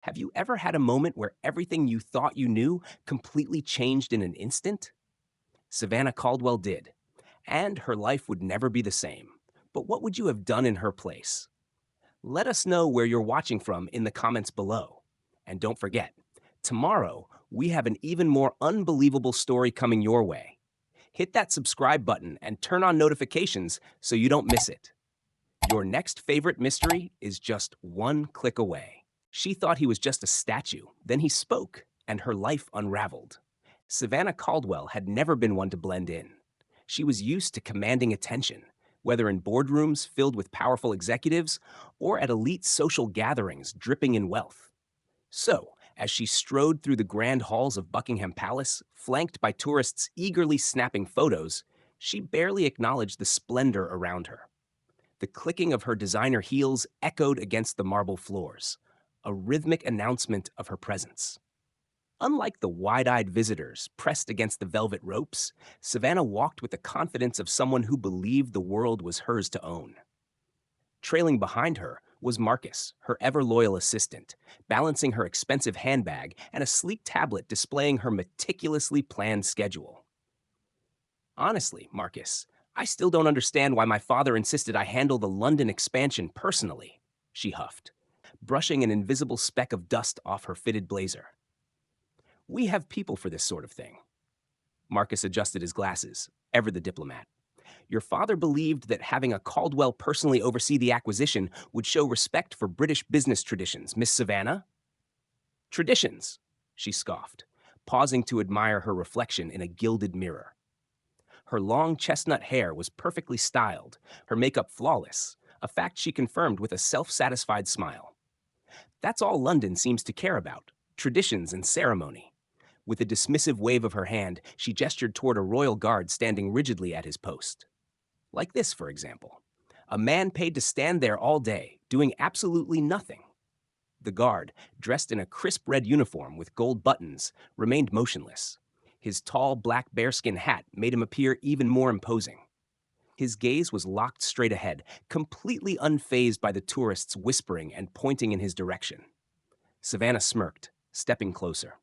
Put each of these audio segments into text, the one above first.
Have you ever had a moment where everything you thought you knew completely changed in an instant? Savannah Caldwell did, and her life would never be the same. But what would you have done in her place? Let us know where you're watching from in the comments below. And don't forget, tomorrow we have an even more unbelievable story coming your way. Hit that subscribe button and turn on notifications so you don't miss it. Your next favorite mystery is just one click away. She thought he was just a statue. Then he spoke, and her life unraveled. Savannah Caldwell had never been one to blend in. She was used to commanding attention, whether in boardrooms filled with powerful executives or at elite social gatherings dripping in wealth. So, as she strode through the grand halls of Buckingham Palace, flanked by tourists eagerly snapping photos, she barely acknowledged the splendor around her. The clicking of her designer heels echoed against the marble floors, a rhythmic announcement of her presence. Unlike the wide-eyed visitors pressed against the velvet ropes, Savannah walked with the confidence of someone who believed the world was hers to own. Trailing behind her was Marcus, her ever-loyal assistant, balancing her expensive handbag and a sleek tablet displaying her meticulously planned schedule. Honestly, Marcus, I still don't understand why my father insisted I handle the London expansion personally, she huffed, brushing an invisible speck of dust off her fitted blazer. We have people for this sort of thing. Marcus adjusted his glasses, ever the diplomat. Your father believed that having a Caldwell personally oversee the acquisition would show respect for British business traditions, Miss Savannah. Traditions, she scoffed, pausing to admire her reflection in a gilded mirror. Her long chestnut hair was perfectly styled, her makeup flawless, a fact she confirmed with a self-satisfied smile. That's all London seems to care about, traditions and ceremony. With a dismissive wave of her hand, she gestured toward a royal guard standing rigidly at his post. Like this, for example. A man paid to stand there all day, doing absolutely nothing. The guard, dressed in a crisp red uniform with gold buttons, remained motionless. His tall black bearskin hat made him appear even more imposing. His gaze was locked straight ahead, completely unfazed by the tourists whispering and pointing in his direction. Savannah smirked, stepping closer.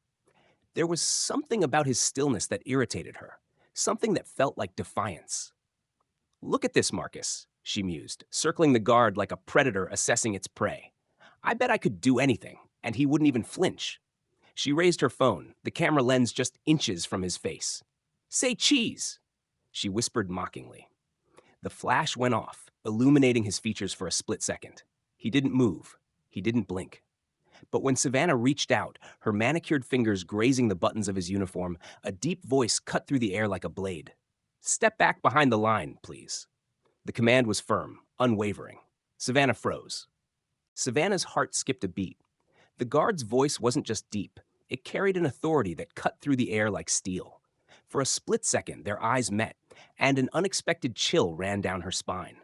There was something about his stillness that irritated her, something that felt like defiance. Look at this, Marcus, she mused, circling the guard like a predator assessing its prey. I bet I could do anything, and he wouldn't even flinch. She raised her phone, the camera lens just inches from his face. Say cheese, she whispered mockingly. The flash went off, illuminating his features for a split second. He didn't move. He didn't blink. But when Savannah reached out, her manicured fingers grazing the buttons of his uniform, a deep voice cut through the air like a blade. Step back behind the line, please. The command was firm, unwavering. Savannah froze. Savannah's heart skipped a beat. The guard's voice wasn't just deep. It carried an authority that cut through the air like steel. For a split second, their eyes met, and an unexpected chill ran down her spine.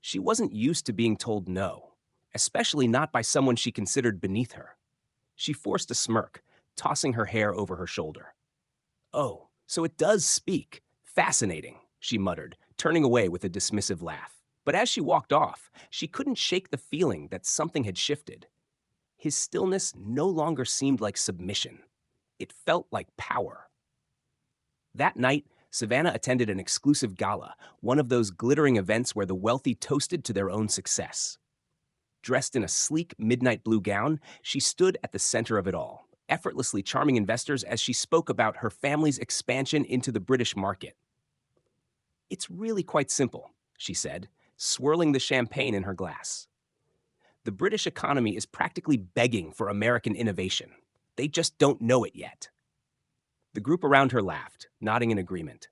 She wasn't used to being told no, especially not by someone she considered beneath her. She forced a smirk, tossing her hair over her shoulder. Oh, so it does speak. Fascinating, she muttered, turning away with a dismissive laugh. But as she walked off, she couldn't shake the feeling that something had shifted. His stillness no longer seemed like submission. It felt like power. That night, Savannah attended an exclusive gala, one of those glittering events where the wealthy toasted to their own success. Dressed in a sleek midnight blue gown, she stood at the center of it all, effortlessly charming investors as she spoke about her family's expansion into the British market. It's really quite simple, she said, swirling the champagne in her glass. The British economy is practically begging for American innovation. They just don't know it yet. The group around her laughed, nodding in agreement.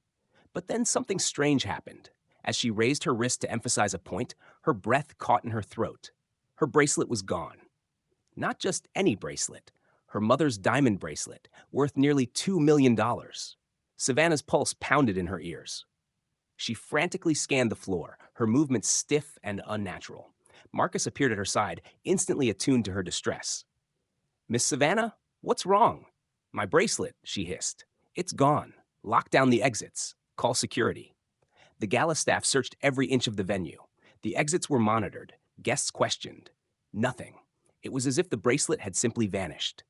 But then something strange happened. As she raised her wrist to emphasize a point, her breath caught in her throat. Her bracelet was gone. Not just any bracelet, her mother's diamond bracelet, worth nearly $2 million. Savannah's pulse pounded in her ears. She frantically scanned the floor, her movements stiff and unnatural. Marcus appeared at her side, instantly attuned to her distress. Miss Savannah, what's wrong? My bracelet, she hissed. It's gone. Lock down the exits. Call security. The gala staff searched every inch of the venue. The exits were monitored, guests questioned. Nothing. It was as if the bracelet had simply vanished.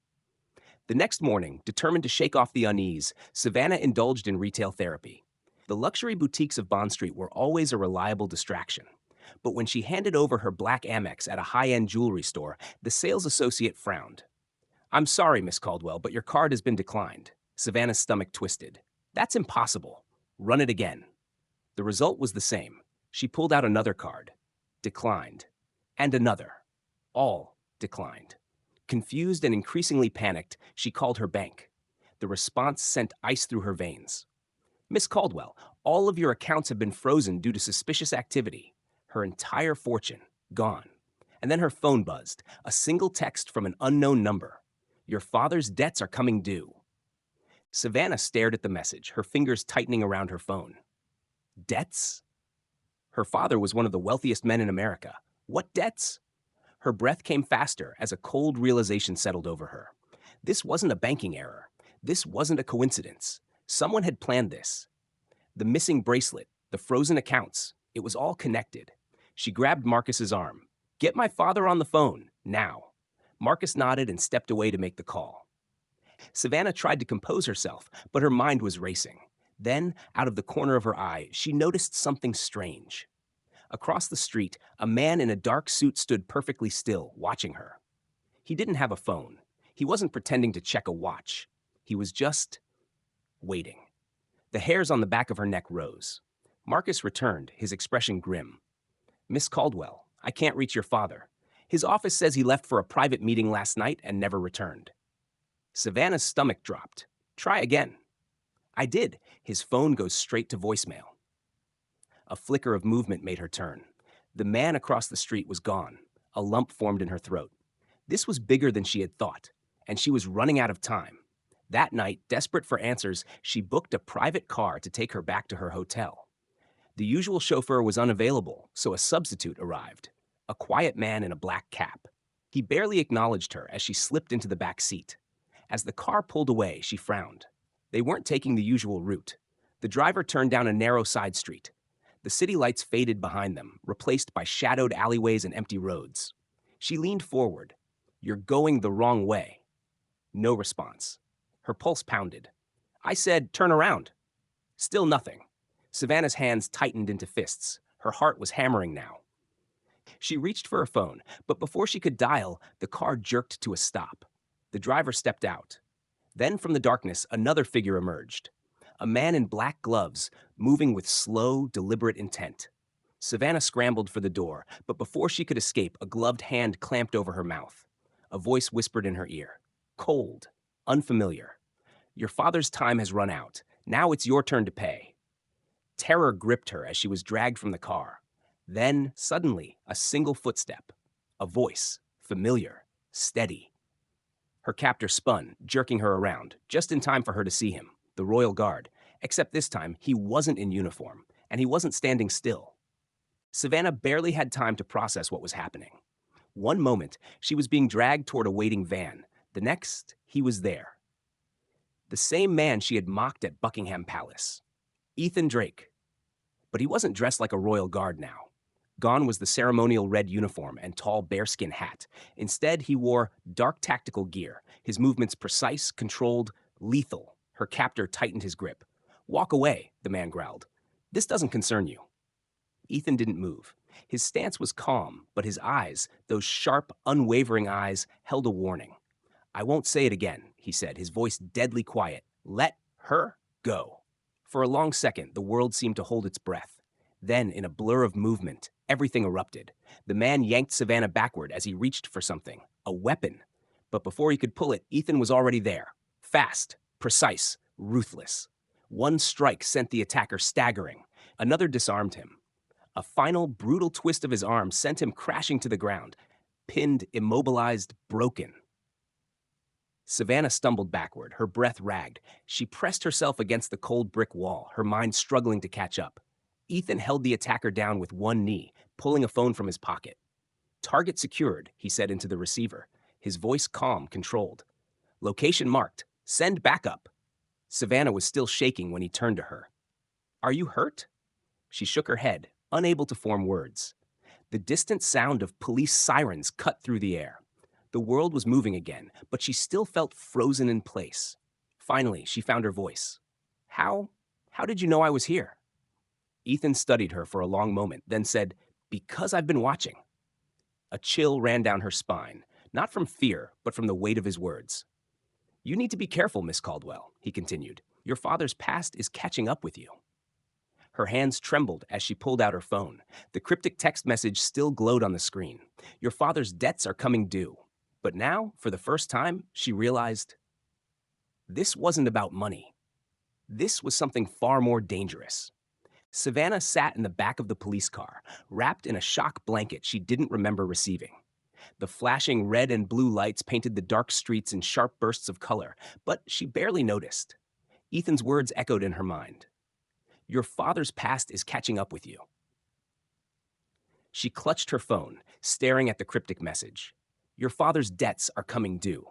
The next morning, determined to shake off the unease, Savannah indulged in retail therapy. The luxury boutiques of Bond Street were always a reliable distraction. But when she handed over her black Amex at a high-end jewelry store, the sales associate frowned. "I'm sorry, Miss Caldwell, but your card has been declined." Savannah's stomach twisted. "That's impossible. Run it again." The result was the same. She pulled out another card. Declined. And another. All declined. Confused and increasingly panicked, she called her bank. The response sent ice through her veins. "Miss Caldwell, all of your accounts have been frozen due to suspicious activity." Her entire fortune gone. And then her phone buzzed, a single text from an unknown number. "Your father's debts are coming due." Savannah stared at the message, her fingers tightening around her phone. Debts? Her father was one of the wealthiest men in America. What debts? Her breath came faster as a cold realization settled over her. This wasn't a banking error. This wasn't a coincidence. Someone had planned this. The missing bracelet, the frozen accounts, it was all connected. She grabbed Marcus's arm. "Get my father on the phone, now." Marcus nodded and stepped away to make the call. Savannah tried to compose herself, but her mind was racing. Then, out of the corner of her eye, she noticed something strange. Across the street, a man in a dark suit stood perfectly still, watching her. He didn't have a phone. He wasn't pretending to check a watch. He was just waiting. The hairs on the back of her neck rose. Marcus returned, his expression grim. "Miss Caldwell, I can't reach your father. His office says he left for a private meeting last night and never returned." Savannah's stomach dropped. "Try again." "I did. His phone goes straight to voicemail." A flicker of movement made her turn. The man across the street was gone. A lump formed in her throat. This was bigger than she had thought, and she was running out of time. That night, desperate for answers, she booked a private car to take her back to her hotel. The usual chauffeur was unavailable, so a substitute arrived. A quiet man in a black cap. He barely acknowledged her as she slipped into the back seat. As the car pulled away, she frowned. They weren't taking the usual route. The driver turned down a narrow side street. The city lights faded behind them, replaced by shadowed alleyways and empty roads. She leaned forward. "You're going the wrong way." No response. Her pulse pounded. "I said, turn around." Still nothing. Savannah's hands tightened into fists. Her heart was hammering now. She reached for her phone, but before she could dial, the car jerked to a stop. The driver stepped out. Then from the darkness, another figure emerged. A man in black gloves, moving with slow, deliberate intent. Savannah scrambled for the door, but before she could escape, a gloved hand clamped over her mouth. A voice whispered in her ear. Cold. Unfamiliar. "Your father's time has run out. Now it's your turn to pay." Terror gripped her as she was dragged from the car. Then, suddenly, a single footstep. A voice. Familiar. Steady. Her captor spun, jerking her around, just in time for her to see him, the Royal Guard, except this time he wasn't in uniform, and he wasn't standing still. Savannah barely had time to process what was happening. One moment, she was being dragged toward a waiting van. The next, he was there. The same man she had mocked at Buckingham Palace. Ethan Drake. But he wasn't dressed like a royal guard now. Gone was the ceremonial red uniform and tall bearskin hat. Instead, he wore dark tactical gear, his movements precise, controlled, lethal. Her captor tightened his grip. "Walk away," the man growled. "This doesn't concern you." Ethan didn't move. His stance was calm, but his eyes, those sharp, unwavering eyes, held a warning. "I won't say it again," he said, his voice deadly quiet. "Let her go." For a long second, the world seemed to hold its breath. Then, in a blur of movement, everything erupted. The man yanked Savannah backward as he reached for something. A weapon. But before he could pull it, Ethan was already there. Fast, precise, ruthless. One strike sent the attacker staggering. Another disarmed him. A final, brutal twist of his arm sent him crashing to the ground. Pinned, immobilized, broken. Savannah stumbled backward, her breath ragged. She pressed herself against the cold brick wall, her mind struggling to catch up. Ethan held the attacker down with one knee, pulling a phone from his pocket. "Target secured," he said into the receiver, his voice calm, controlled. "Location marked. Send backup." Savannah was still shaking when he turned to her. "Are you hurt?" She shook her head, unable to form words. The distant sound of police sirens cut through the air. The world was moving again, but she still felt frozen in place. Finally, she found her voice. How? How did you know I was here? Ethan studied her for a long moment, then said, Because I've been watching. A chill ran down her spine, not from fear, but from the weight of his words. You need to be careful, Miss Caldwell, he continued. Your father's past is catching up with you. Her hands trembled as she pulled out her phone. The cryptic text message still glowed on the screen. Your father's debts are coming due. But now, for the first time, she realized this wasn't about money. This was something far more dangerous. Savannah sat in the back of the police car, wrapped in a shock blanket she didn't remember receiving. The flashing red and blue lights painted the dark streets in sharp bursts of color, but she barely noticed. Ethan's words echoed in her mind. Your father's past is catching up with you. She clutched her phone, staring at the cryptic message. Your father's debts are coming due.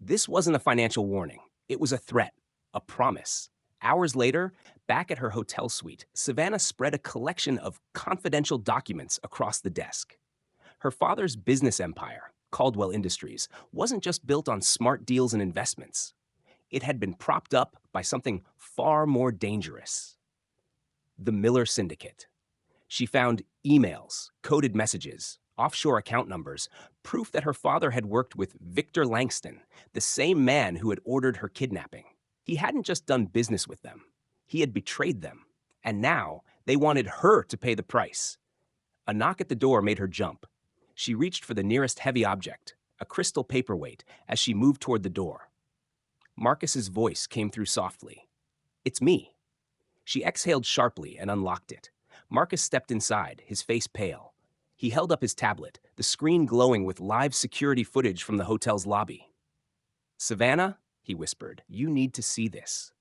This wasn't a financial warning. It was a threat, a promise. Hours later, back at her hotel suite, Savannah spread a collection of confidential documents across the desk. Her father's business empire, Caldwell Industries, wasn't just built on smart deals and investments. It had been propped up by something far more dangerous. The Miller Syndicate. She found emails, coded messages, offshore account numbers, proof that her father had worked with Victor Langston, the same man who had ordered her kidnapping. He hadn't just done business with them. He had betrayed them. And now they wanted her to pay the price. A knock at the door made her jump. She reached for the nearest heavy object, a crystal paperweight, as she moved toward the door. Marcus's voice came through softly. It's me. She exhaled sharply and unlocked it. Marcus stepped inside, his face pale. He held up his tablet, the screen glowing with live security footage from the hotel's lobby. Savannah, he whispered, you need to see this.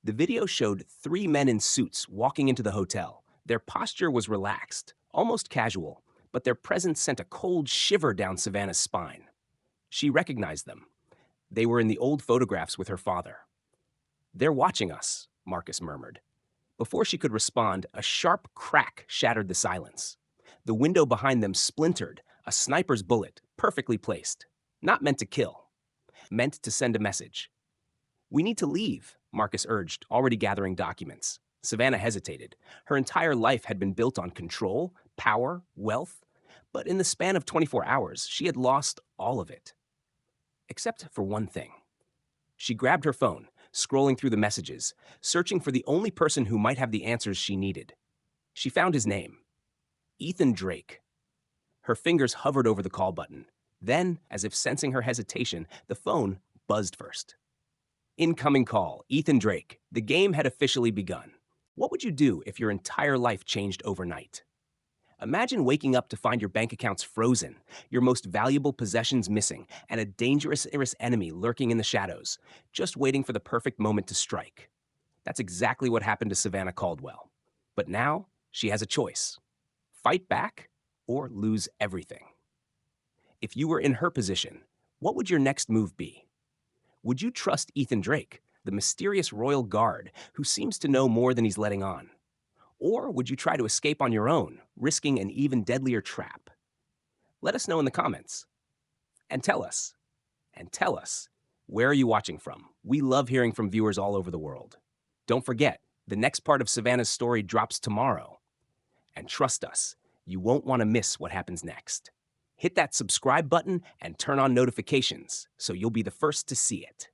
The video showed 3 men in suits walking into the hotel. Their posture was relaxed, almost casual, but their presence sent a cold shiver down Savannah's spine. She recognized them. They were in the old photographs with her father. They're watching us, Marcus murmured. Before she could respond, a sharp crack shattered the silence. The window behind them splintered, a sniper's bullet, perfectly placed. Not meant to kill, meant to send a message. We need to leave, Marcus urged, already gathering documents. Savannah hesitated. Her entire life had been built on control, power, wealth, but in the span of 24 hours, she had lost all of it. Except for one thing. She grabbed her phone, scrolling through the messages, searching for the only person who might have the answers she needed. She found his name. Ethan Drake. Her fingers hovered over the call button. Then, as if sensing her hesitation, the phone buzzed first. Incoming call, Ethan Drake. The game had officially begun. What would you do if your entire life changed overnight? Imagine waking up to find your bank accounts frozen, your most valuable possessions missing, and a dangerous enemy lurking in the shadows, just waiting for the perfect moment to strike. That's exactly what happened to Savannah Caldwell. But now, she has a choice. Fight back or lose everything. If you were in her position, what would your next move be? Would you trust Ethan Drake, the mysterious royal guard who seems to know more than he's letting on? Or would you try to escape on your own, risking an even deadlier trap? Let us know in the comments. And tell us, where are you watching from? We love hearing from viewers all over the world. Don't forget, the next part of Savannah's story drops tomorrow. And trust us, you won't want to miss what happens next. Hit that subscribe button and turn on notifications so you'll be the first to see it.